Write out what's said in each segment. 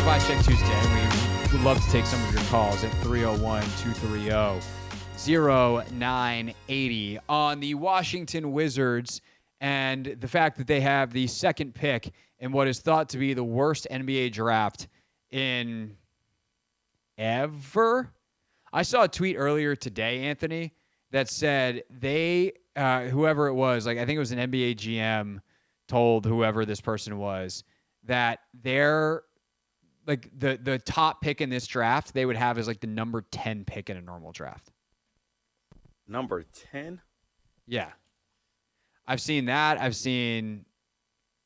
Supply Check Tuesday. We would love to take some of your calls at 301-230-0980 on the Washington Wizards and the fact that they have the second pick in what is thought to be the worst NBA draft in ever. I saw a tweet earlier today, Anthony, that said they, whoever it was, like I think it was an NBA GM, told whoever this person was that they're like the top pick in this draft they would have is like the number 10 pick in a normal draft. Number 10? Yeah. I've seen that. I've seen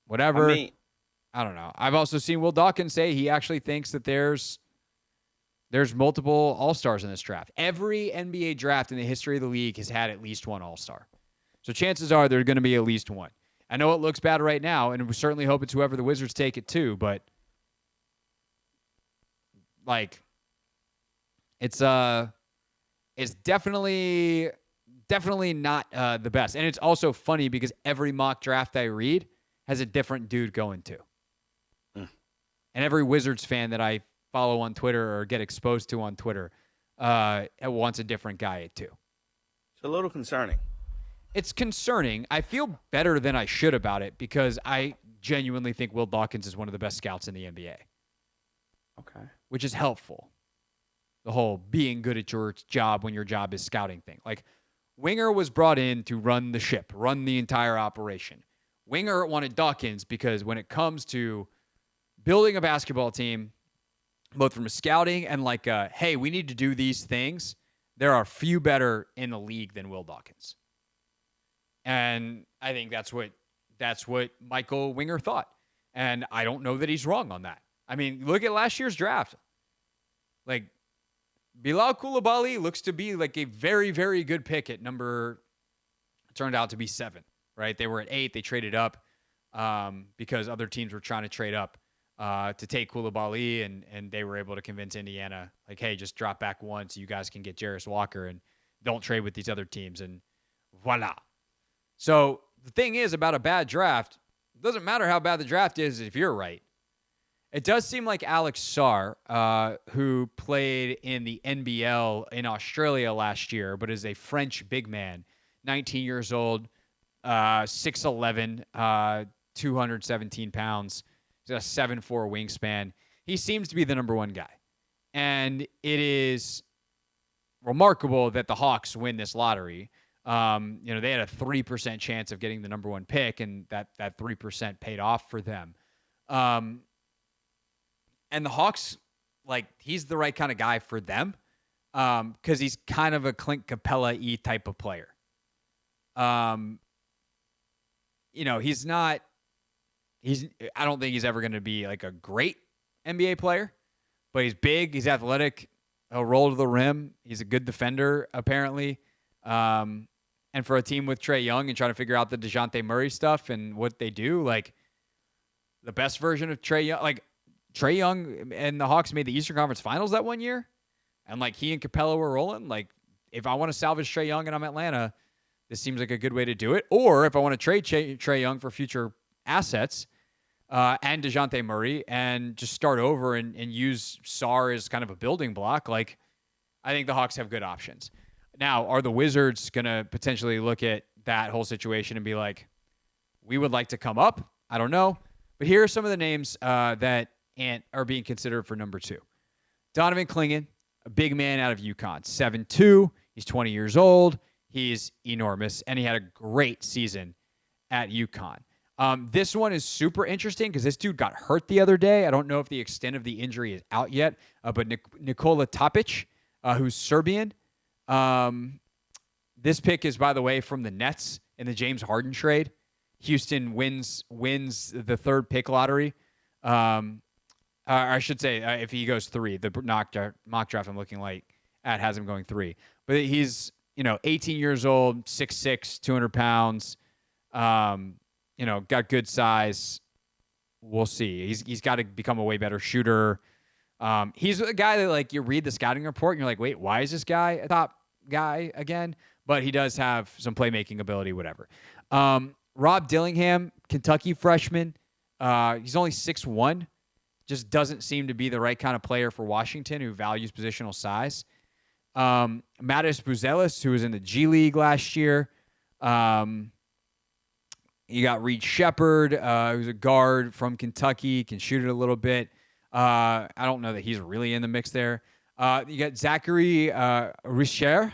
whatever. I don't know. I've also seen Will Dawkins say he actually thinks that there's multiple All-Stars in this draft. Every NBA draft in the history of the league has had at least one All-Star. So chances are there's going to be at least one. I know it looks bad right now, and we certainly hope it's whoever the Wizards take it to, but like it's definitely not the best. And it's also funny because every mock draft I read has a different dude going to. And every Wizards fan that I follow on Twitter or get exposed to on Twitter wants a different guy too. It's a little concerning. It's concerning. I feel better than I should about it because I genuinely think Will Dawkins is one of the best scouts in the NBA. Okay. Which is helpful. The whole being good at your job when your job is scouting thing. Like, Winger was brought in to run the ship, run the entire operation. Winger wanted Dawkins because when it comes to building a basketball team, both from a scouting and like, hey, we need to do these things, there are few better in the league than Will Dawkins. And I think that's what Michael Winger thought. And I don't know that he's wrong on that. I mean, look at last year's draft. Like, Bilal Coulibaly looks to be like a very, very good pick at number, it turned out to be 7, right? They were at 8. They traded up because other teams were trying to trade up to take Coulibaly, and they were able to convince Indiana, like, hey, just drop back 1 so you guys can get Jarris Walker and don't trade with these other teams, and voila. So the thing is about a bad draft, it doesn't matter how bad the draft is if you're right. It does seem like Alex Sarr, who played in the NBL in Australia last year, but is a French big man, 19 years old, 6'11", 217 pounds. He's got a 7'4" wingspan. He seems to be the number 1 guy. And it is remarkable that the Hawks win this lottery. They had a 3% chance of getting the number 1 pick, and that 3% paid off for them. And the Hawks, like, he's the right kind of guy for them because he's kind of a Clint Capella-y type of player. I don't think he's ever going to be like a great NBA player, but he's big, he's athletic, he'll roll to the rim, he's a good defender, apparently. And for a team with Trae Young and trying to figure out the DeJounte Murray stuff and what they do, like, the best version of Trae Young, like, Trae Young and the Hawks made the Eastern Conference Finals that one year, and like he and Capella were rolling. Like, if I want to salvage Trae Young and I'm Atlanta, this seems like a good way to do it. Or if I want to trade Trae Young for future assets and DeJounte Murray and just start over and use Sarr as kind of a building block, like, I think the Hawks have good options. Now, are the Wizards going to potentially look at that whole situation and be like, we would like to come up? I don't know. But here are some of the names that are being considered for number 2. Donovan Clingan, a big man out of UConn, 7'2". He's 20 years old. He's enormous, and he had a great season at UConn. This one is super interesting because this dude got hurt the other day. I don't know if the extent of the injury is out yet, but Nikola Topic, who's Serbian. This pick is, by the way, from the Nets in the James Harden trade. Houston wins the 3rd pick lottery. I should say, if he goes 3, the mock draft I'm looking at has him going 3. But he's, 18 years old, 6'6", 200 pounds, got good size. We'll see. He's got to become a way better shooter. He's a guy that, like, you read the scouting report and you're like, wait, why is this guy a top guy again? But he does have some playmaking ability, whatever. Rob Dillingham, Kentucky freshman. He's only 6'1", just doesn't seem to be the right kind of player for Washington who values positional size. Mattis Buzelis, who was in the G League last year. You got Reed Shepard, who's a guard from Kentucky, can shoot it a little bit. I don't know that he's really in the mix there. You got Zachary Richer.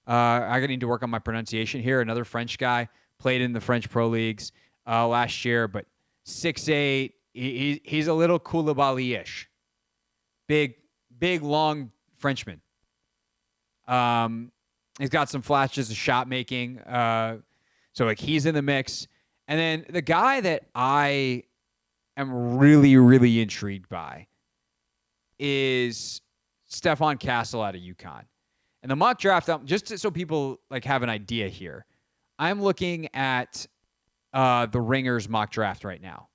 I need to work on my pronunciation here. Another French guy, played in the French pro leagues last year, but 6'8". He's a little Koulibaly-ish. Big, long Frenchman. He's got some flashes of shot making. So like he's in the mix. And then the guy that I am really, really intrigued by is Stephon Castle out of UConn. And the mock draft, just so people like have an idea here, I'm looking at the Ringers mock draft right now.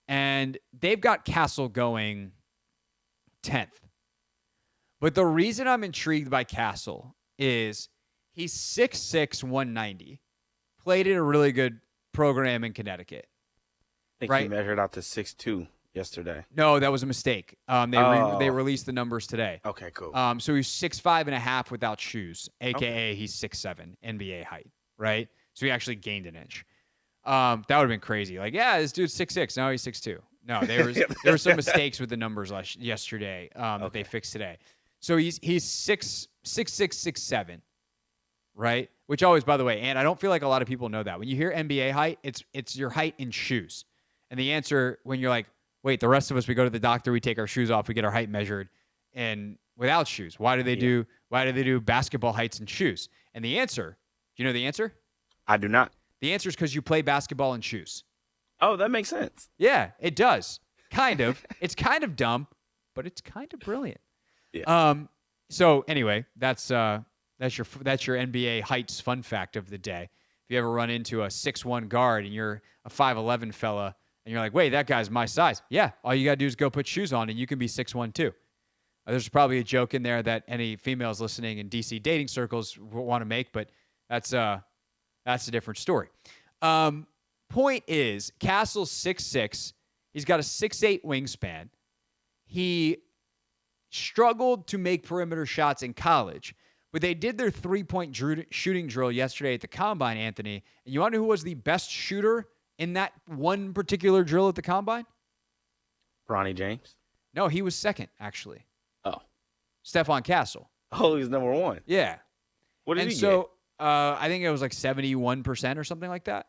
And they've got Castle going 10th. But the reason I'm intrigued by Castle is he's 6'6", 190. Played in a really good program in Connecticut. I think right? he measured out to 6'2" yesterday. No, that was a mistake. They released the numbers today. Okay, cool. So he's 6'5.5" without shoes, a.k.a. he's 6'7", NBA height, right? So he actually gained an inch. That would have been crazy. Like, yeah, this dude's 6'6". Now he's 6'2". No, there were some mistakes with the numbers yesterday that they fixed today. So he's 6'6", 6'7", right? Which always, by the way, and I don't feel like a lot of people know that. When you hear NBA height, it's your height in shoes. And the answer, when you're like, wait, the rest of us, we go to the doctor, we take our shoes off, we get our height measured, and without shoes. Why do they do basketball heights in shoes? And the answer, do you know the answer? I do not. The answer is because you play basketball in shoes. Oh, that makes sense. Yeah, it does. Kind of. It's kind of dumb, but it's kind of brilliant. Yeah. So anyway, that's your NBA heights fun fact of the day. If you ever run into a 6'1" guard and you're a 5'11" fella and you're like, wait, that guy's my size. Yeah, all you got to do is go put shoes on and you can be 6'1" too. There's probably a joke in there that any females listening in DC dating circles want to make, but that's a different story. Point is, Castle's 6'6". He's got a 6'8" wingspan. He struggled to make perimeter shots in college, but they did their three-point shooting drill yesterday at the Combine, Anthony. And you want to know who was the best shooter in that one particular drill at the Combine? Bronny James? No, he was second, actually. Oh. Stephon Castle. Oh, he's number one. Yeah. What did and he so, get? I think it was like 71% or something like that.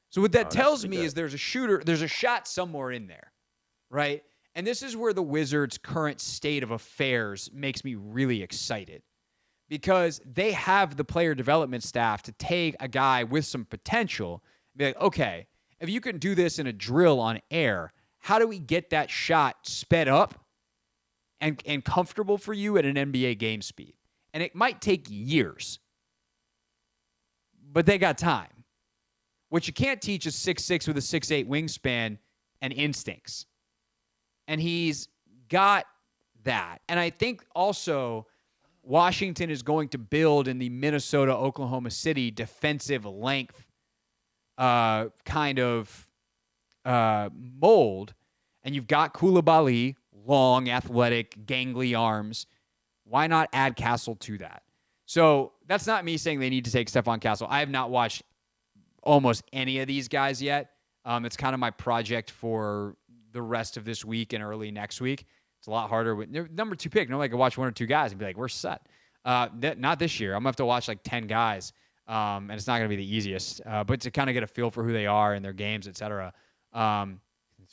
So what that tells me is there's a shot somewhere in there, right? And this is where the Wizards' current state of affairs makes me really excited because they have the player development staff to take a guy with some potential and be like, okay, if you can do this in a drill on air, how do we get that shot sped up and comfortable for you at an NBA game speed? And it might take years, but they got time. What you can't teach is 6'6" with a 6'8" wingspan and instincts. And he's got that. And I think also Washington is going to build in the Minnesota-Oklahoma City defensive length kind of mold. And you've got Koulibaly, long, athletic, gangly arms. Why not add Castle to that? So that's not me saying they need to take Stephon Castle. I have not watched almost any of these guys yet. It's kind of my project for the rest of this week and early next week. It's a lot harder with number 2 pick. Normally I could watch 1 or 2 guys and be like, we're set. Not this year. I'm going to have to watch like 10 guys, and it's not going to be the easiest. But to kind of get a feel for who they are and their games, et cetera.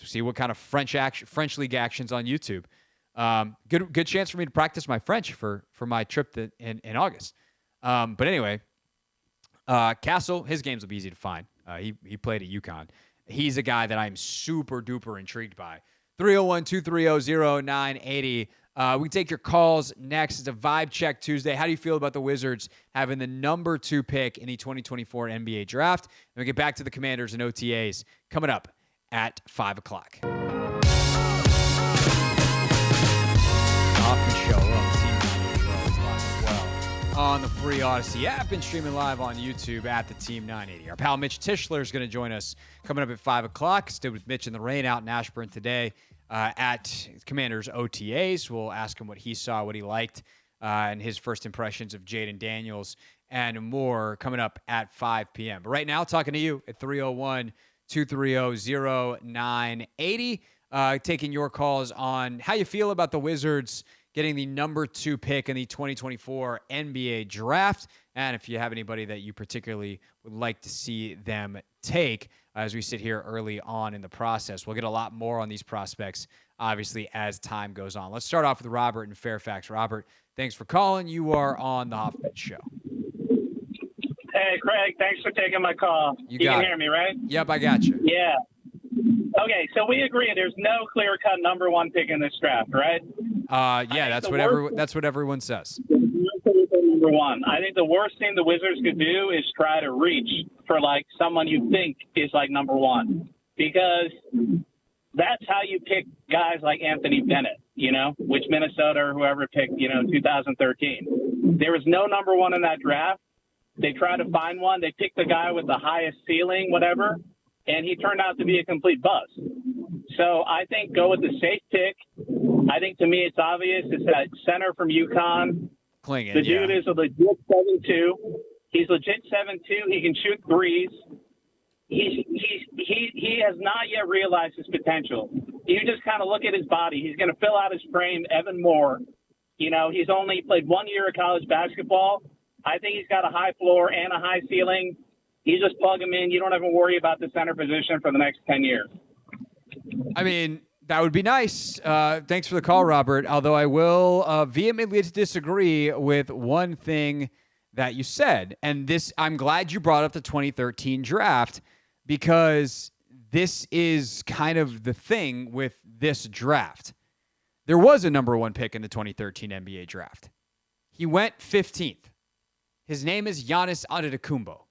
See what kind of French league actions on YouTube. Good chance for me to practice my French for my trip in August. But anyway, Castle, his games will be easy to find. He played at UConn. He's a guy that I'm super duper intrigued by. 301-230-0980. We can take your calls next. It's a Vibe Check Tuesday. How do you feel about the Wizards having the number 2 pick in the 2024 NBA Draft? And we get back to the Commanders and OTAs coming up at 5 o'clock. Off the show. We're on the Team 980 live as well on the free Odyssey app and streaming live on YouTube at the Team 980. Our pal Mitch Tischler is going to join us coming up at 5 o'clock. Stood with Mitch in the rain out in Ashburn today. at Commanders OTAs. We'll ask him what he saw, what he liked, and his first impressions of Jaden Daniels and more coming up at 5 p.m. But right now, talking to you at 301-230-0980, taking your calls on how you feel about the Wizards getting the number 2 pick in the 2024 NBA draft, and if you have anybody that you particularly would like to see them take as we sit here early on in the process. We'll get a lot more on these prospects, obviously, as time goes on. Let's start off with Robert in Fairfax. Robert, thanks for calling. You are on the Hoffman Show. Hey, Craig, thanks for taking my call. You can hear me, right? Yep, I got you. Yeah. Okay, so we agree there's no clear-cut number 1 pick in this draft, right? Yeah, that's what everyone says. Number 1. I think the worst thing the Wizards could do is try to reach for, like, someone you think is, like, number 1. Because that's how you pick guys like Anthony Bennett, which Minnesota or whoever picked, 2013. There was no number 1 in that draft. They tried to find one. They picked the guy with the highest ceiling, whatever, and he turned out to be a complete bust. So I think go with the safe pick. I think to me it's obvious. It's that center from UConn. Klingon, the dude is a legit 7'2". He's legit 7'2". He can shoot threes. He has not yet realized his potential. You just kind of look at his body. He's going to fill out his frame even more. He's only played 1 year of college basketball. I think he's got a high floor and a high ceiling. You just plug him in. You don't even worry about the center position for the next 10 years. I mean, that would be nice. Thanks for the call, Robert. Although I will vehemently disagree with one thing that you said. And this, I'm glad you brought up the 2013 draft because this is kind of the thing with this draft. There was a number 1 pick in the 2013 NBA draft. He went 15th. His name is Giannis Antetokounmpo.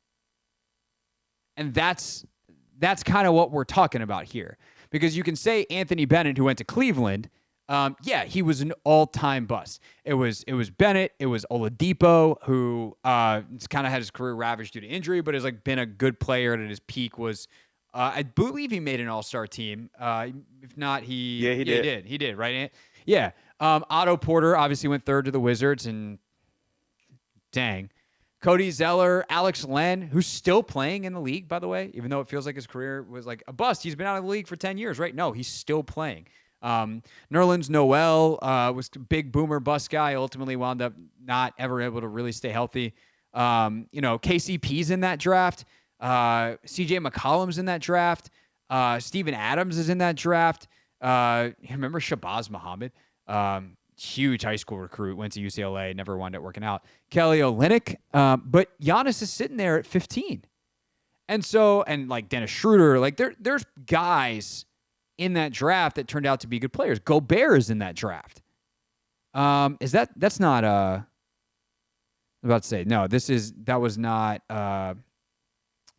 And that's kind of what we're talking about here. Because you can say Anthony Bennett, who went to Cleveland, he was an all-time bust. It was Bennett, it was Oladipo, who kind of had his career ravaged due to injury, but has been a good player and at his peak was, I believe he made an all-star team. If not, he did. He did, right? Yeah. Otto Porter obviously went 3rd to the Wizards, and dang. Cody Zeller, Alex Len, who's still playing in the league, by the way, even though it feels like his career was like a bust. He's been out of the league for 10 years, right? No, he's still playing. Nerlens Noel was a big boomer bust guy, ultimately wound up not ever able to really stay healthy. KCP's in that draft. CJ McCollum's in that draft. Steven Adams is in that draft. Remember Shabazz Muhammad? Huge high school recruit, went to UCLA, never wound up working out. Kelly Olynyk, but Giannis is sitting there at 15. And so, and like Dennis Schroeder, there's guys in that draft that turned out to be good players. Gobert is in that draft. That's not, I'm about to say, no, that was not the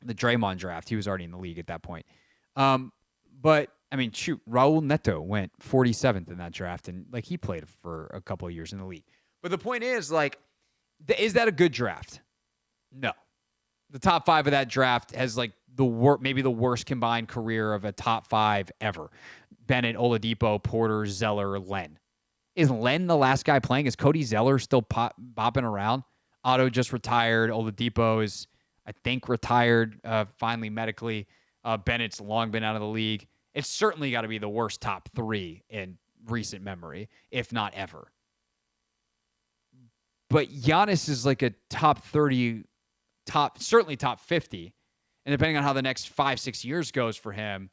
Draymond draft. He was already in the league at that point. But I mean, shoot, Raul Neto went 47th in that draft, and he played for a couple of years in the league. But the point is, is that a good draft? No. The top 5 of that draft has maybe the worst combined career of a top 5 ever. Bennett, Oladipo, Porter, Zeller, Len. Is Len the last guy playing? Is Cody Zeller still bopping around? Otto just retired. Oladipo is, I think, retired finally medically. Bennett's long been out of the league. It's certainly got to be the worst top 3 in recent memory, if not ever. But Giannis is like a top 30, certainly top 50. And depending on how the next 5-6 years goes for him,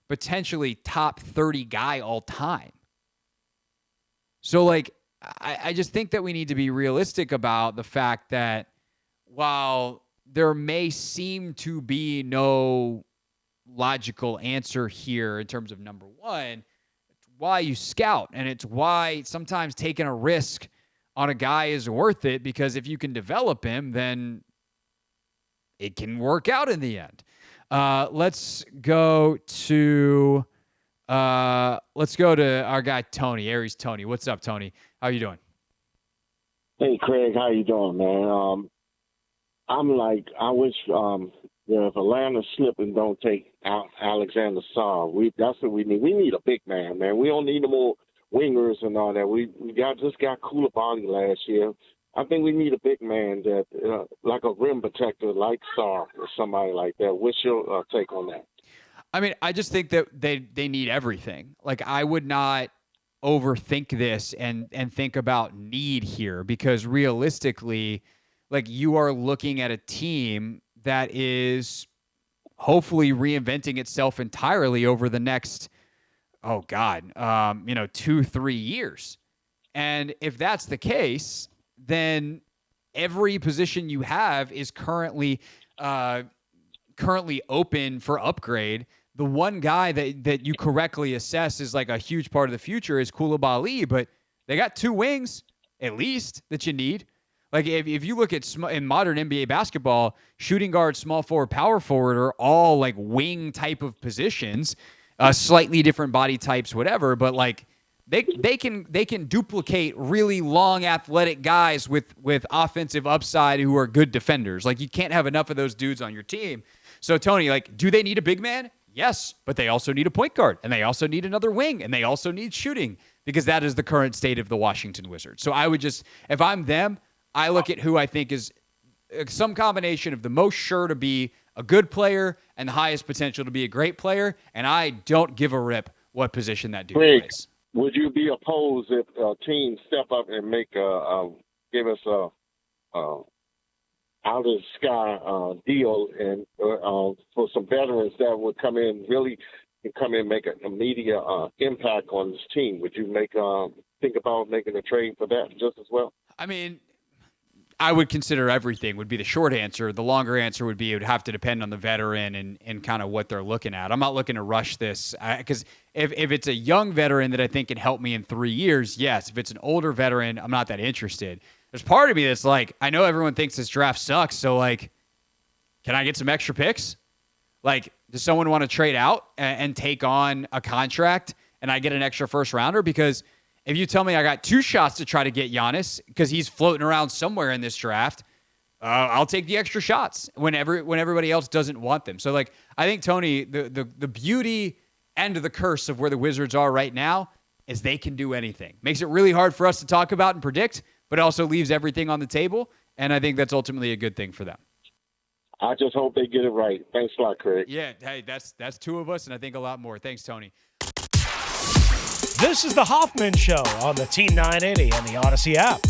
potentially top 30 guy all time. So I just think that we need to be realistic about the fact that while there may seem to be no logical answer here in terms of number 1, it's why you scout, and it's why sometimes taking a risk on a guy is worth it, because if you can develop him, then it can work out in the end. Let's go to our guy Tony, Aries Tony. What's up, Tony? How you doing? Hey, Craig, how you doing, man? I wish if Atlanta slip and don't take Alexander Sarr, that's what we need. We need a big man, man. We don't need no more wingers and all that. We just got Koulibaly last year. I think we need a big man that, like a rim protector, like Sarr or somebody like that. What's your take on that? I mean, I just think that they need everything. Like, I would not overthink this and think about need here, because realistically, like, you are looking at a team that is hopefully reinventing itself entirely over the next, 2-3 years. And if that's the case, then every position you have is currently open for upgrade. The one guy that you correctly assess is like a huge part of the future is Koulibaly, but they got 2 wings at least that you need. Like, if you look at in modern NBA basketball, shooting guard, small forward, power forward are all like wing type of positions, slightly different body types, whatever. But like they can duplicate really long athletic guys with offensive upside who are good defenders. Like, you can't have enough of those dudes on your team. So Tony, like, do they need a big man? Yes, but they also need a point guard, and they also need another wing, and they also need shooting, because that is the current state of the Washington Wizards. So I would just, if I'm them, I look at who I think is some combination of the most sure to be a good player and the highest potential to be a great player, and I don't give a rip what position that dude plays. Would you be opposed if teams step up and make give us a out of the sky deal and for some veterans that would come in and make an immediate impact on this team? Would you think about making a trade for that just as well? I mean, I would consider everything would be the short answer. The longer answer would be it would have to depend on the veteran and kind of what they're looking at. I'm not looking to rush this because if it's a young veteran that I think can help me in 3 years, yes. If it's an older veteran, I'm not that interested. There's part of me that's like, I know everyone thinks this draft sucks, so like, can I get some extra picks? Like, does someone want to trade out and take on a contract and I get an extra first rounder? Because if you tell me I got 2 shots to try to get Giannis because he's floating around somewhere in this draft, I'll take the extra shots when everybody else doesn't want them. So, like, I think, Tony, the beauty and the curse of where the Wizards are right now is they can do anything. Makes it really hard for us to talk about and predict, but also leaves everything on the table, and I think that's ultimately a good thing for them. I just hope they get it right. Thanks a lot, Craig. Yeah, hey, that's 2 of us, and I think a lot more. Thanks, Tony. This is the Hoffman Show on the Team 980 and the Odyssey app.